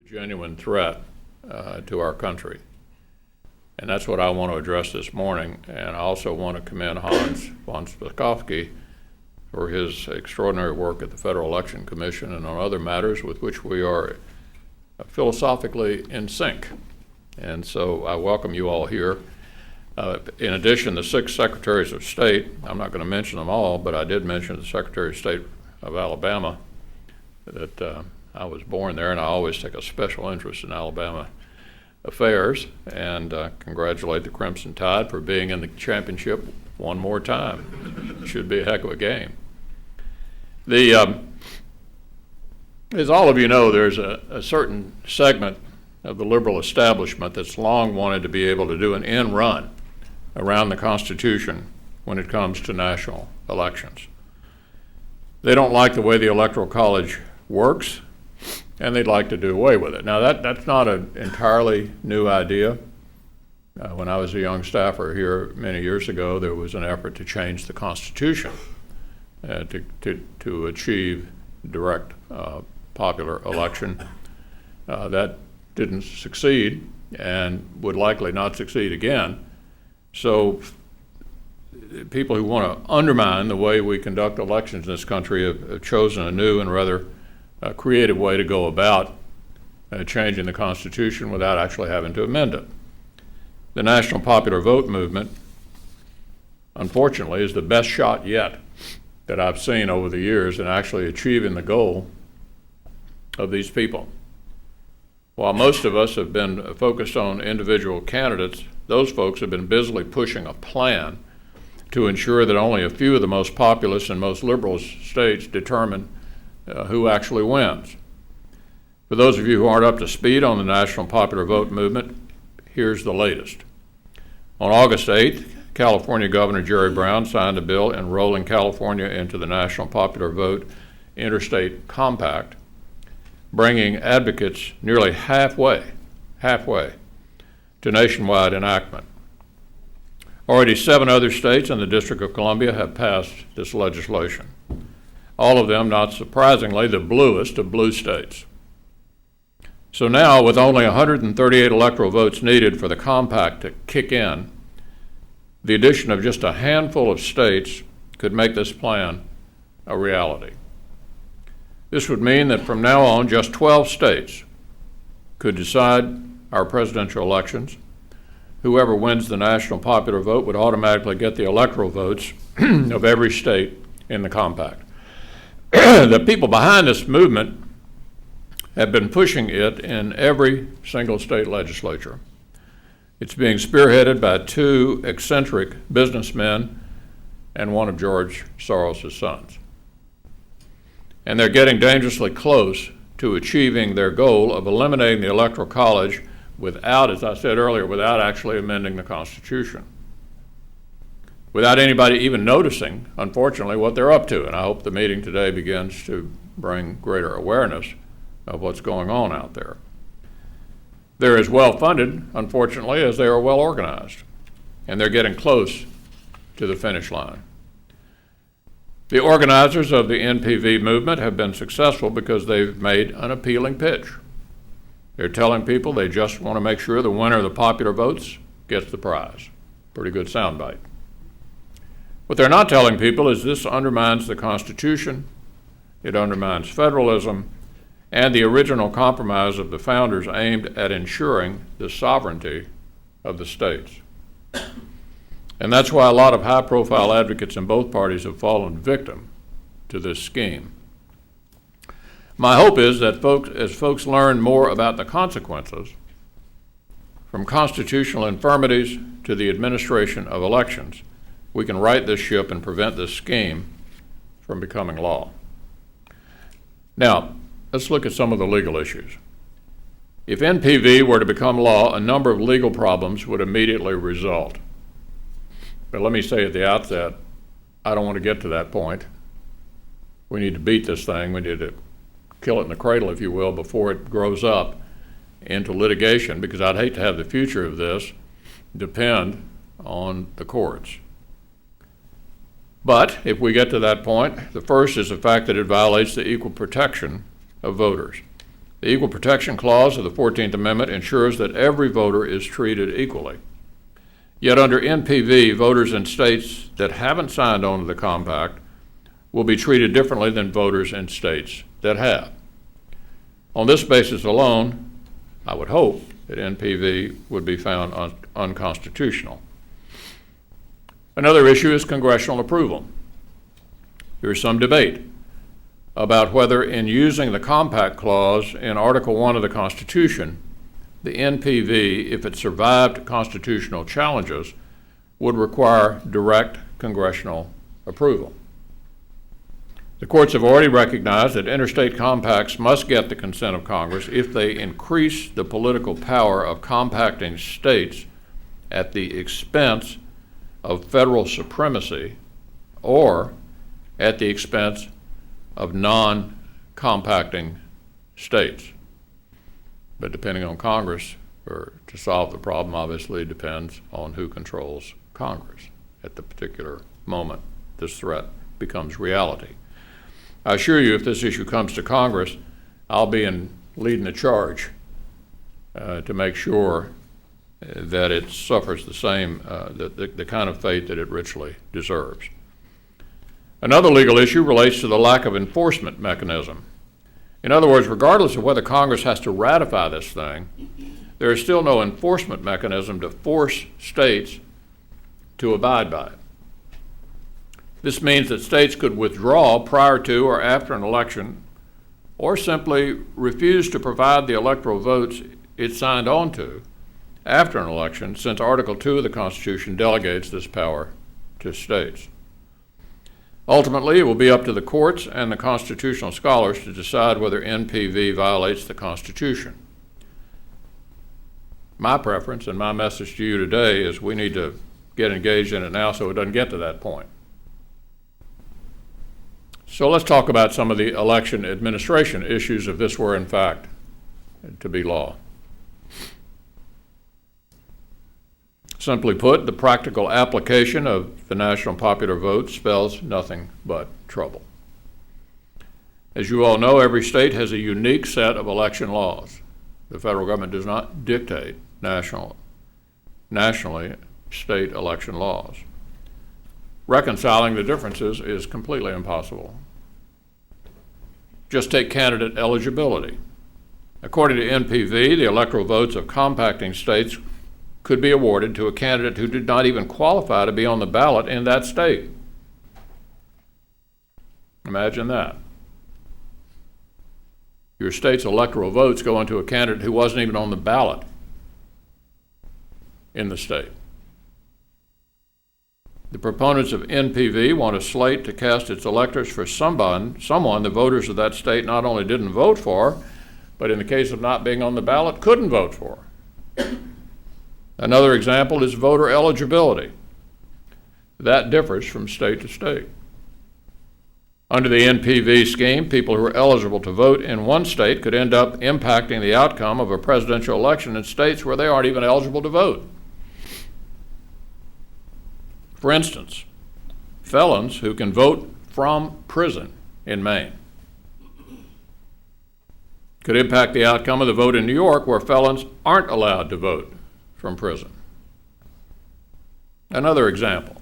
genuine threat to our country. And that's what I want to address this morning. And I also want to commend Hans von Spakovsky for his extraordinary work at the Federal Election Commission and on other matters with which we are philosophically in sync. And so I welcome you all here. In addition, the 6 secretaries of state, I'm not going to mention them all, but I did mention the Secretary of State of Alabama, that I was born there, and I always take a special interest in Alabama affairs, and congratulate the Crimson Tide for being in the championship one more time. Should be a heck of a game. As all of you know, there's a certain segment of the liberal establishment that's long wanted to be able to do an end run around the Constitution when it comes to national elections. They don't like the way the Electoral College works, and they'd like to do away with it. Now, that's not an entirely new idea. When I was a young staffer here many years ago, there was an effort to change the Constitution to achieve direct popular election. That didn't succeed and would likely not succeed again. So people who want to undermine the way we conduct elections in this country have chosen a new and rather creative way to go about changing the Constitution without actually having to amend it. The National Popular Vote movement, unfortunately, is the best shot yet that I've seen over the years in actually achieving the goal of these people. While most of us have been focused on individual candidates, those folks have been busily pushing a plan to ensure that only a few of the most populous and most liberal states determine who actually wins. For those of you who aren't up to speed on the National Popular Vote movement, here's the latest. On August 8th, California Governor Jerry Brown signed a bill enrolling California into the National Popular Vote Interstate Compact, bringing advocates nearly halfway to nationwide enactment. Already 7 other states and the District of Columbia have passed this legislation. All of them, not surprisingly, the bluest of blue states. So now, with only 138 electoral votes needed for the compact to kick in, the addition of just a handful of states could make this plan a reality. This would mean that from now on, just 12 states could decide our presidential elections. Whoever wins the national popular vote would automatically get the electoral votes of every state in the compact. The people behind this movement have been pushing it in every single state legislature. It's being spearheaded by 2 eccentric businessmen and one of George Soros' sons. And they're getting dangerously close to achieving their goal of eliminating the Electoral College without, as I said earlier, without actually amending the Constitution. Without anybody even noticing, unfortunately, what they're up to. And I hope the meeting today begins to bring greater awareness of what's going on out there. They're as well funded, unfortunately, as they are well organized. And they're getting close to the finish line. The organizers of the NPV movement have been successful because they've made an appealing pitch. They're telling people they just want to make sure the winner of the popular votes gets the prize. Pretty good soundbite. What they're not telling people is this undermines the Constitution, it undermines federalism, and the original compromise of the founders aimed at ensuring the sovereignty of the states. And that's why a lot of high-profile advocates in both parties have fallen victim to this scheme. My hope is that as folks learn more about the consequences, from constitutional infirmities to the administration of elections, we can right this ship and prevent this scheme from becoming law. Now, let's look at some of the legal issues. If NPV were to become law, a number of legal problems would immediately result. But let me say at the outset, I don't want to get to that point. We need to beat this thing. We need to kill it in the cradle, if you will, before it grows up into litigation, because I'd hate to have the future of this depend on the courts. But if we get to that point, the first is the fact that it violates the equal protection of voters. The The Equal Protection Clause of the 14th Amendment ensures that every voter is treated equally. Yet under NPV, voters in states that haven't signed on to the compact will be treated differently than voters in states that have. On this basis alone, I would hope that NPV would be found unconstitutional. Another issue is congressional approval. There is some debate about whether in using the compact clause in Article 1 of the Constitution, the NPV, if it survived constitutional challenges, would require direct congressional approval. The courts have already recognized that interstate compacts must get the consent of Congress if they increase the political power of compacting states at the expense of federal supremacy or at the expense of non-compacting states. But depending on Congress, or to solve the problem, obviously depends on who controls Congress at the particular moment this threat becomes reality. I assure you, if this issue comes to Congress, I'll be leading the charge to make sure that it suffers the same, the kind of fate that it richly deserves. Another legal issue relates to the lack of enforcement mechanism. In other words, regardless of whether Congress has to ratify this thing, there is still no enforcement mechanism to force states to abide by it. This means that states could withdraw prior to or after an election, or simply refuse to provide the electoral votes it signed on to after an election, since Article 2 of the Constitution delegates this power to states. Ultimately, it will be up to the courts and the constitutional scholars to decide whether NPV violates the Constitution. My preference and my message to you today is we need to get engaged in it now so it doesn't get to that point. So let's talk about some of the election administration issues if this were in fact to be law. Simply put, the practical application of the national popular vote spells nothing but trouble. As you all know, every state has a unique set of election laws. The federal government does not dictate nationally state election laws. Reconciling the differences is completely impossible. Just take candidate eligibility. According to NPV, the electoral votes of compacting states could be awarded to a candidate who did not even qualify to be on the ballot in that state. Imagine that. Your state's electoral votes go into a candidate who wasn't even on the ballot in the state. The proponents of NPV want a slate to cast its electors for someone the voters of that state not only didn't vote for, but in the case of not being on the ballot, couldn't vote for. Another example is voter eligibility. That differs from state to state. Under the NPV scheme, people who are eligible to vote in one state could end up impacting the outcome of a presidential election in states where they aren't even eligible to vote. For instance, felons who can vote from prison in Maine could impact the outcome of the vote in New York, where felons aren't allowed to vote from prison. Another example,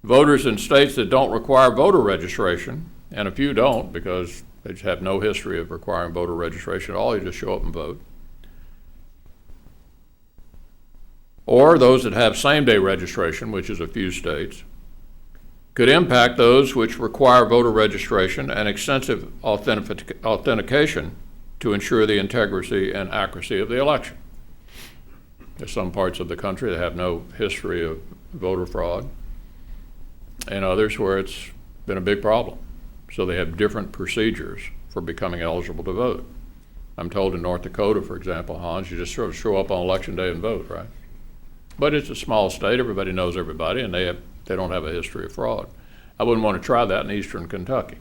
voters in states that don't require voter registration, and a few don't because they just have no history of requiring voter registration at all, you just show up and vote. Or those that have same-day registration, which is a few states, could impact those which require voter registration and extensive authentication to ensure the integrity and accuracy of the election. There's some parts of the country that have no history of voter fraud, and others where it's been a big problem. So they have different procedures for becoming eligible to vote. I'm told in North Dakota, for example, Hans, you just sort of show up on election day and vote, right? But it's a small state, everybody knows everybody, and they don't have a history of fraud. I wouldn't want to try that in eastern Kentucky,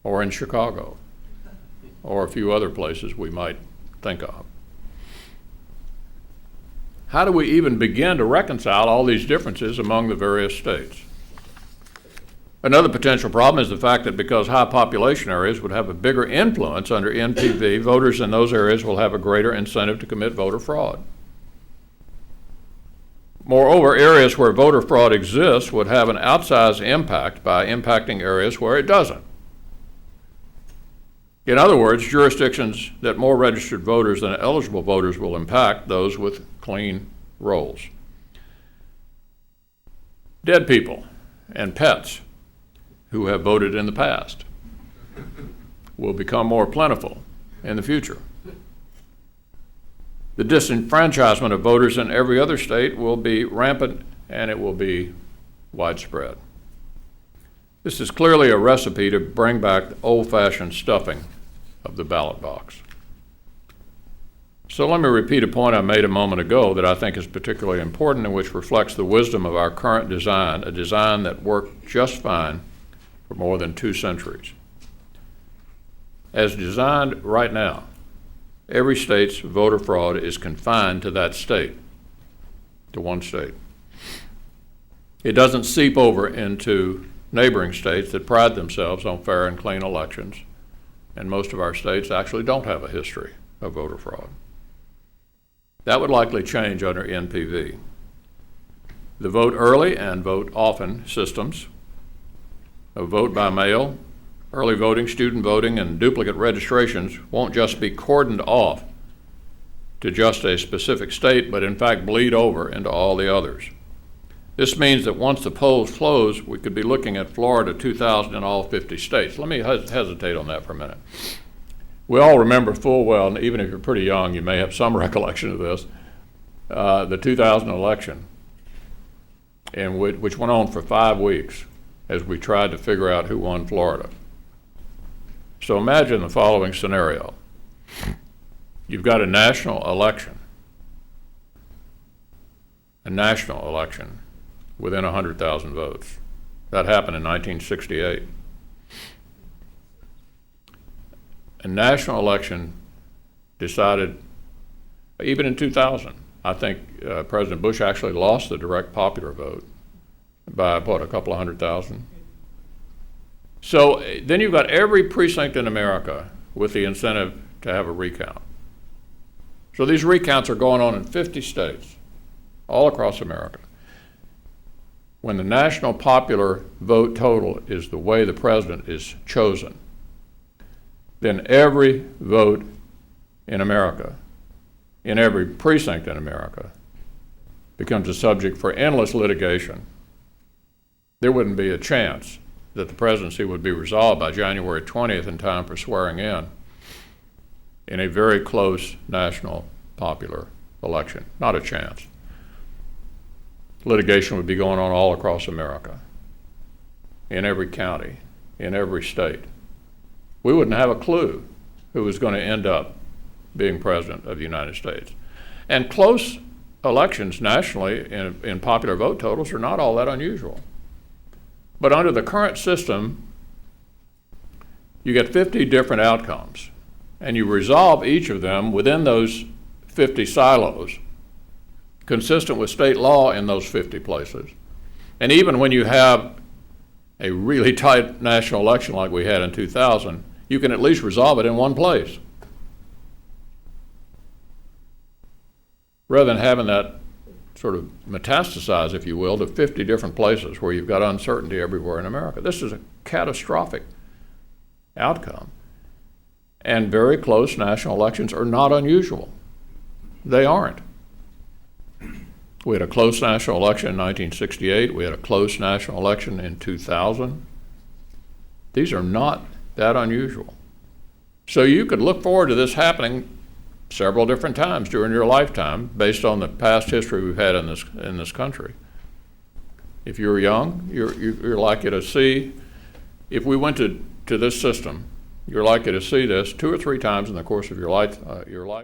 or in Chicago, or a few other places we might think of. How do we even begin to reconcile all these differences among the various states? Another potential problem is the fact that because high population areas would have a bigger influence under NPV, voters in those areas will have a greater incentive to commit voter fraud. Moreover, areas where voter fraud exists would have an outsized impact by impacting areas where it doesn't. In other words, jurisdictions that more registered voters than eligible voters will impact those with clean rolls. Dead people and pets who have voted in the past will become more plentiful in the future. The disenfranchisement of voters in every other state will be rampant, and it will be widespread. This is clearly a recipe to bring back the old-fashioned stuffing of the ballot box. So let me repeat a point I made a moment ago that I think is particularly important and which reflects the wisdom of our current design, a design that worked just fine for more than 2 centuries. As designed right now, every state's voter fraud is confined to that state, to one state. It doesn't seep over into neighboring states that pride themselves on fair and clean elections, and most of our states actually don't have a history of voter fraud. That would likely change under NPV. The vote early and vote often systems of vote by mail, early voting, student voting, and duplicate registrations won't just be cordoned off to just a specific state, but in fact bleed over into all the others. This means that once the polls close, we could be looking at Florida 2000 in all 50 states. Let me hesitate on that for a minute. We all remember full well, and even if you're pretty young, you may have some recollection of this, the 2000 election, which went on for 5 weeks as we tried to figure out who won Florida. So imagine the following scenario. You've got a national election within 100,000 votes. That happened in 1968. A national election decided, even in 2000, I think President Bush actually lost the direct popular vote by, a couple of 100,000. So then you've got every precinct in America with the incentive to have a recount. So these recounts are going on in 50 states, all across America. When the national popular vote total is the way the president is chosen, then every vote in America, in every precinct in America, becomes a subject for endless litigation. There wouldn't be a chance that the presidency would be resolved by January 20th in time for swearing in a very close national popular election. Not a chance. Litigation would be going on all across America, in every county, in every state. We wouldn't have a clue who was going to end up being president of the United States. And close elections nationally in popular vote totals are not all that unusual. But under the current system, you get 50 different outcomes, and you resolve each of them within those 50 silos, consistent with state law in those 50 places. And even when you have a really tight national election like we had in 2000, you can at least resolve it in one place, rather than having that sort of metastasize, if you will, to 50 different places where you've got uncertainty everywhere in America. This is a catastrophic outcome. And very close national elections are not unusual. They aren't. We had a close national election in 1968. We had a close national election in 2000. These are not that unusual. So you could look forward to this happening several different times during your lifetime based on the past history we've had in this country. If you're young, you're likely to see, if we went to this system, you're likely to see this 2 or 3 times in the course of your life.